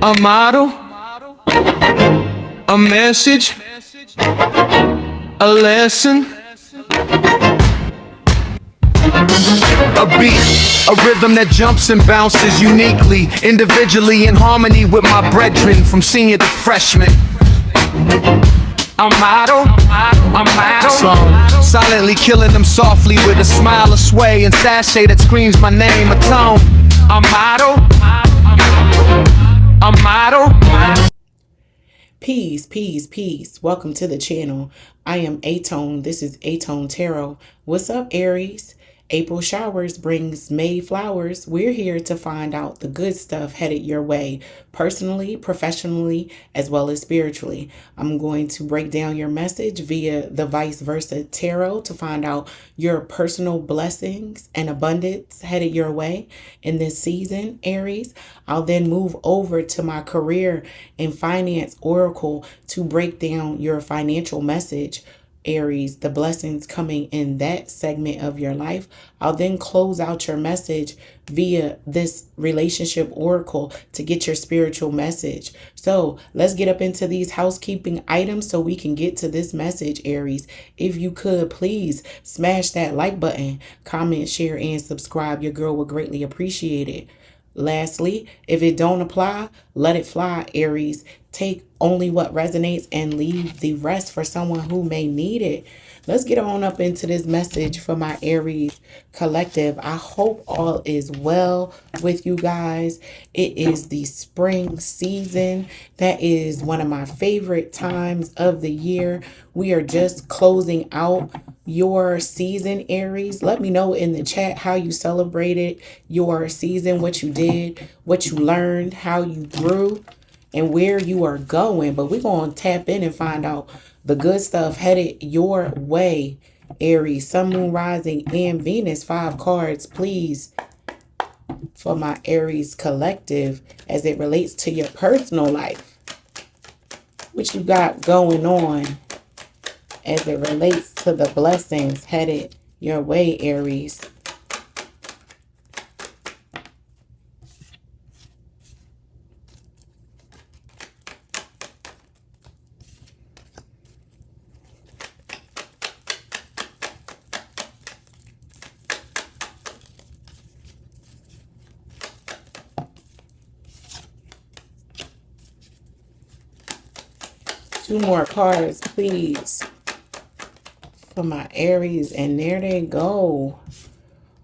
A model, a message, a lesson, a beat, a rhythm that jumps and bounces uniquely, individually in harmony with my brethren from senior to freshman. A model, silently killing them softly with a smile, a sway, and sachet that screams my name, aTone. A model. Peace, peace, peace. Welcome to the channel. I am aTone. This is aTone Tarot. What's up, Aries? April showers brings May flowers. We're here to find out the good stuff headed your way, personally, professionally, as well as spiritually. I'm going to break down your message via the vice versa tarot to find out your personal blessings and abundance headed your way in this season, Aries. I'll then move over to my career and finance oracle to break down your financial message, Aries, the blessings coming in that segment of your life. I'll then close out your message via this relationship oracle to get your spiritual message. So let's get up into these housekeeping items so we can get to this message, Aries. If you could, please smash that like button, comment, share, and subscribe. Your girl would greatly appreciate it. Lastly, if it don't apply, let it fly, Aries. Take only what resonates and leave the rest for someone who may need it. Let's get on up into this message for my Aries collective. I hope all is well with you guys. It is the spring season. That is one of my favorite times of the year. We are just closing out your season, Aries. Let me know in the chat how you celebrated your season, what you did, what you learned, how you grew, and where you are going. But we're going to tap in and find out the good stuff headed your way, Aries. Sun, Moon, Rising, and Venus. 5 cards, please, for my Aries collective as it relates to your personal life. What you got going on as it relates to the blessings headed your way, Aries. Two more cards, please, for my Aries, and there they go.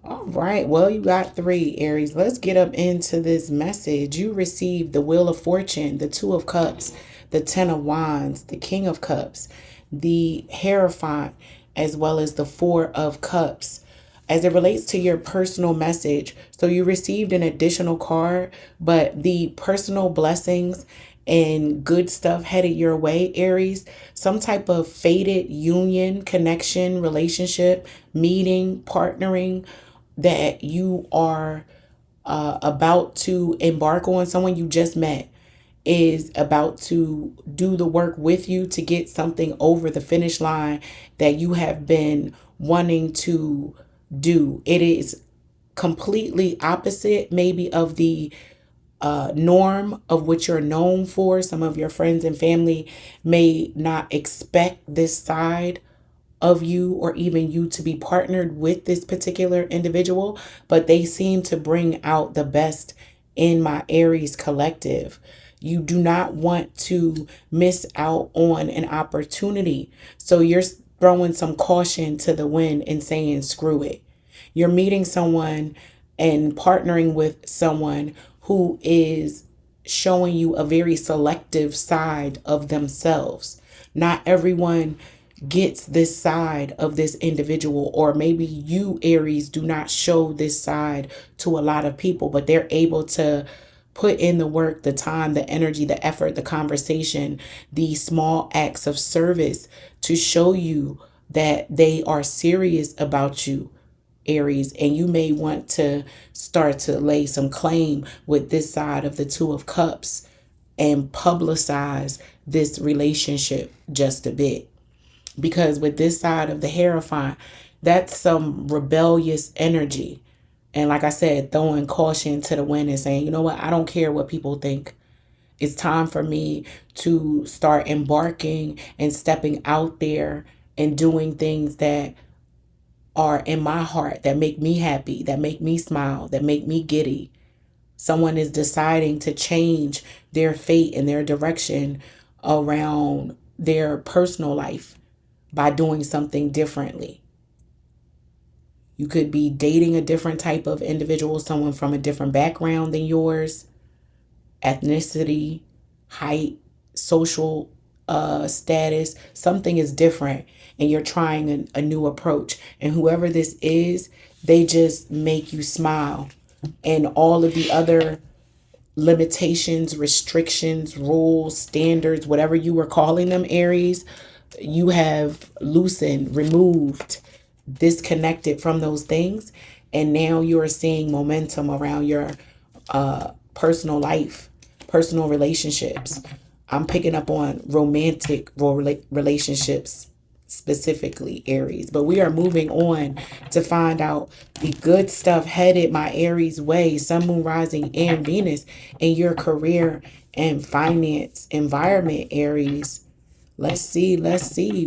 All right, well, you got 3, Aries. Let's get up into this message. You received the Wheel of Fortune, the 2 of Cups, the 10 of Wands, the King of Cups, the Hierophant, as well as the 4 of Cups. As it relates to your personal message, so you received an additional card, but the personal blessings and good stuff headed your way, Aries. Some type of fated union, connection, relationship, meeting, partnering that you are about to embark on. Someone you just met is about to do the work with you to get something over the finish line that you have been wanting to do. It is completely opposite maybe of the norm of what you're known for. Some of your friends and family may not expect this side of you or even you to be partnered with this particular individual, but they seem to bring out the best in my Aries collective. You do not want to miss out on an opportunity. So you're throwing some caution to the wind and saying, screw it. You're meeting someone and partnering with someone who is showing you a very selective side of themselves. Not everyone gets this side of this individual, or maybe you, Aries, do not show this side to a lot of people, but they're able to put in the work, the time, the energy, the effort, the conversation, the small acts of service to show you that they are serious about you, Aries, and you may want to start to lay some claim with this side of the 2 of Cups and publicize this relationship just a bit. Because with this side of the Hierophant, that's some rebellious energy. And like I said, throwing caution to the wind and saying, you know what, I don't care what people think. It's time for me to start embarking and stepping out there and doing things that are in my heart, that make me happy, that make me smile, that make me giddy. Someone is deciding to change their fate and their direction around their personal life by doing something differently. You could be dating a different type of individual, someone from a different background than yours, ethnicity, height, social status. Something is different, and you're trying a new approach. And whoever this is, they just make you smile. And all of the other limitations, restrictions, rules, standards, whatever you were calling them, Aries, you have loosened, removed, disconnected from those things. And now you're seeing momentum around your personal life, personal relationships. I'm picking up on romantic relationships specifically, Aries. But we are moving on to find out the good stuff headed my Aries way, Sun, Moon, Rising, and Venus in your career and finance environment, Aries. Let's see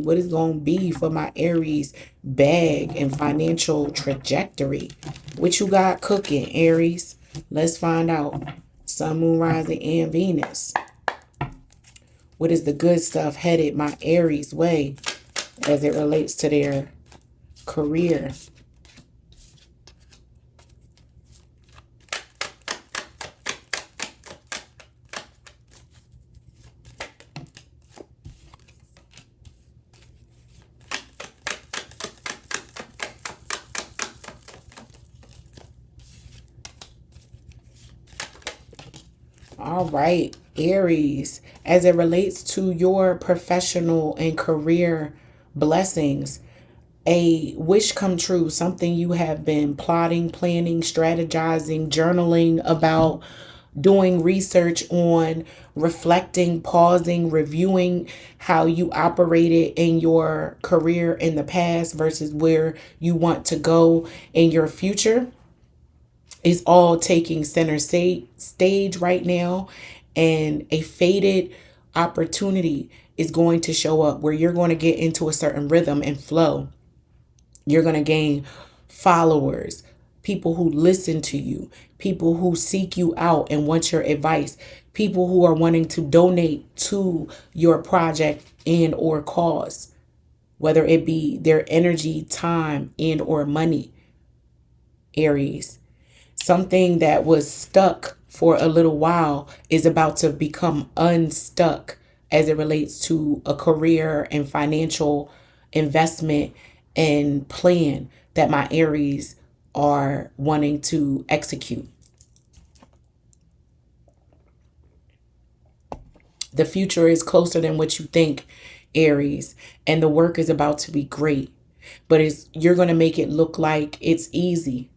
what is going to be for my Aries bag and financial trajectory. What you got cooking, Aries? Let's find out. Sun, Moon, Rising, and Venus. What is the good stuff headed my Aries way as it relates to their career? All right, Aries, as it relates to your professional and career blessings, a wish come true, something you have been plotting, planning, strategizing, journaling about, doing research on, reflecting, pausing, reviewing how you operated in your career in the past versus where you want to go in your future, is all taking center stage right now. And a faded opportunity is going to show up where you're going to get into a certain rhythm and flow. You're going to gain followers, people who listen to you, people who seek you out and want your advice, people who are wanting to donate to your project and or cause, whether it be their energy, time, and or money, Aries. Something that was stuck for a little while is about to become unstuck as it relates to a career and financial investment and plan that my Aries are wanting to execute. The future is closer than what you think, Aries, and the work is about to be great. But you're going to make it look like it's easy.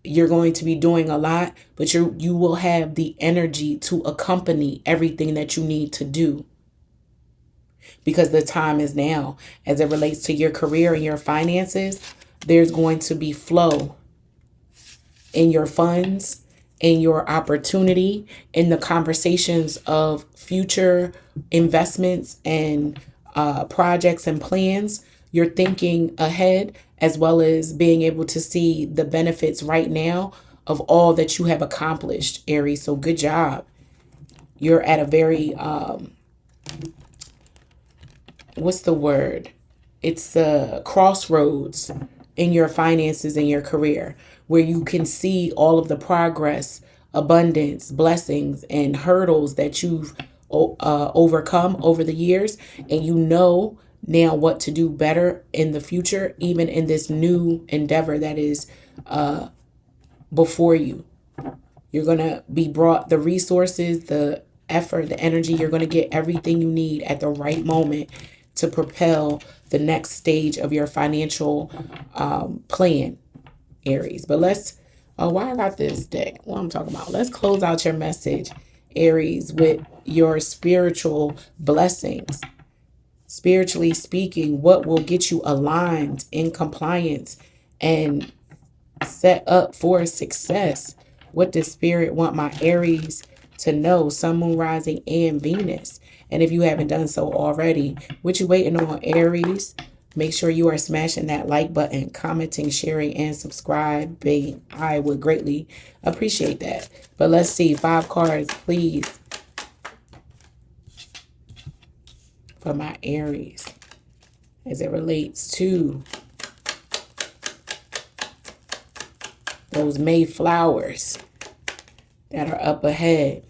You're going to be doing a lot, but you will have the energy to accompany everything that you need to do. Because the time is now. As it relates to your career and your finances, there's going to be flow in your funds, in your opportunity, in the conversations of future investments and projects and plans. You're thinking ahead, as well as being able to see the benefits right now of all that you have accomplished, Aries. So good job. You're at a very, what's the word? It's the crossroads in your finances and your career, where you can see all of the progress, abundance, blessings, and hurdles that you've overcome over the years. And you know now what to do better in the future, even in this new endeavor that is before you. You're going to be brought the resources, the effort, the energy. You're going to get everything you need at the right moment to propel the next stage of your financial plan, Aries. But why I got this deck? What I'm talking about. Let's close out your message, Aries, with your spiritual blessings. Spiritually speaking, what will get you aligned in compliance and set up for success? What does Spirit want my Aries to know Sun, Moon, Rising, and Venus. And if you haven't done so already, what you waiting on, Aries? Make sure you are smashing that like button, commenting, sharing, and subscribing. I would greatly appreciate that. But let's see, 5 cards, please, for my Aries as it relates to those May flowers that are up ahead.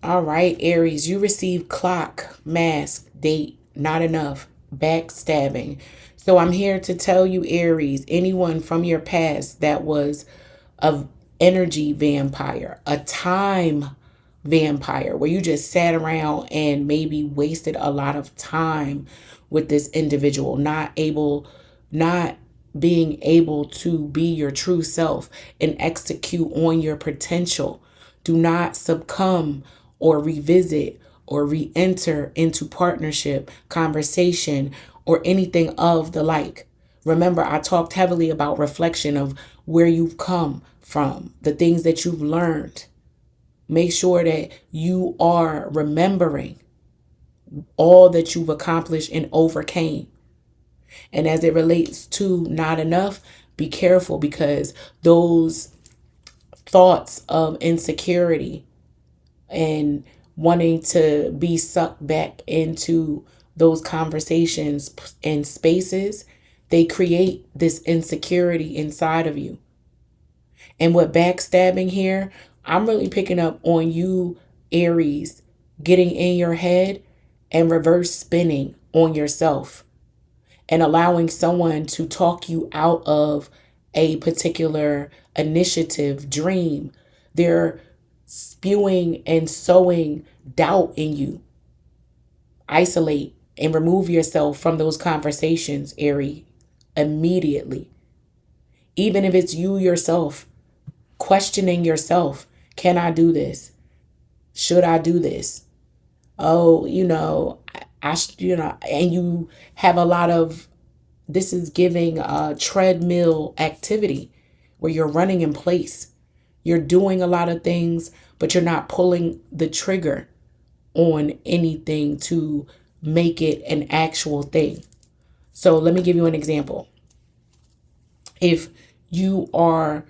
All right, Aries, you receive clock, mask, date, not enough, backstabbing. So I'm here to tell you, Aries, anyone from your past that was a energy vampire, a time vampire, where you just sat around and maybe wasted a lot of time with this individual, not being able to be your true self and execute on your potential. Do not succumb or revisit or re-enter into partnership, conversation, or anything of the like. Remember, I talked heavily about reflection of where you've come from, the things that you've learned. Make sure that you are remembering all that you've accomplished and overcame. And as it relates to not enough, be careful, because those thoughts of insecurity and wanting to be sucked back into those conversations and spaces, they create this insecurity inside of you. And with backstabbing here, I'm really picking up on you, Aries, getting in your head and reverse spinning on yourself and allowing someone to talk you out of a particular initiative, dream. They're spewing and sowing doubt in you. Isolate and remove yourself from those conversations, Aries, immediately. Even if it's you yourself, questioning yourself. Can I do this? Should I do this? Oh, and you have a lot of, this is giving a treadmill activity where you're running in place. You're doing a lot of things, but you're not pulling the trigger on anything to make it an actual thing. So let me give you an example. If you are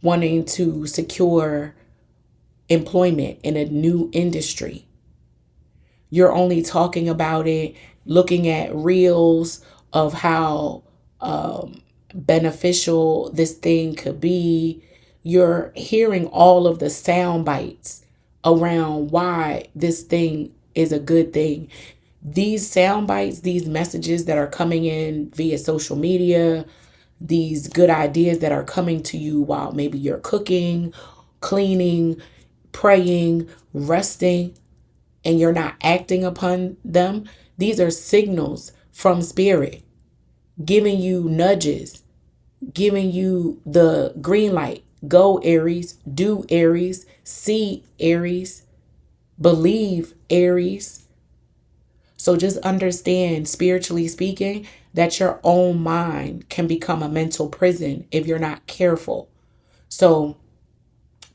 wanting to secure employment in a new industry, you're only talking about it, looking at reels of how beneficial this thing could be. You're hearing all of the sound bites around why this thing is a good thing. These sound bites, these messages that are coming in via social media, these good ideas that are coming to you while maybe you're cooking, cleaning, praying, resting, and you're not acting upon them. These are signals from spirit, giving you nudges, giving you the green light. Go, Aries. Do, Aries. See, Aries. Believe, Aries. So just understand, spiritually speaking, that your own mind can become a mental prison if you're not careful. So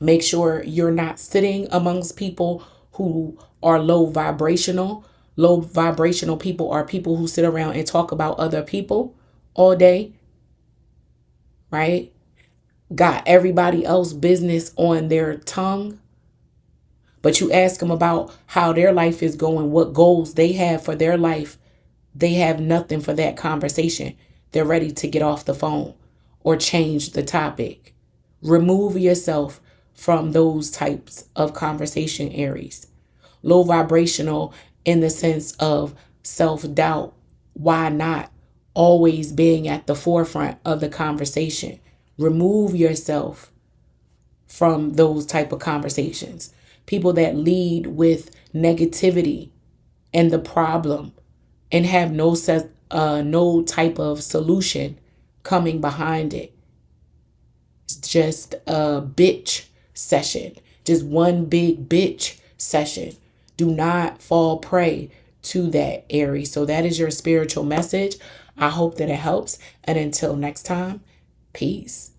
make sure you're not sitting amongst people who are low vibrational. Low vibrational people are people who sit around and talk about other people all day, right? Got everybody else's business on their tongue. But you ask them about how their life is going, what goals they have for their life. They have nothing for that conversation. They're ready to get off the phone or change the topic. Remove yourself from those types of conversation, Aries. Low vibrational in the sense of self-doubt. Why not? Always being at the forefront of the conversation. Remove yourself from those type of conversations. People that lead with negativity and the problem and have no type of solution coming behind it. It's just a bitch session. just one big bitch session. Do not fall prey to that, Aries. So that is your spiritual message. I hope that it helps. And until next time, peace.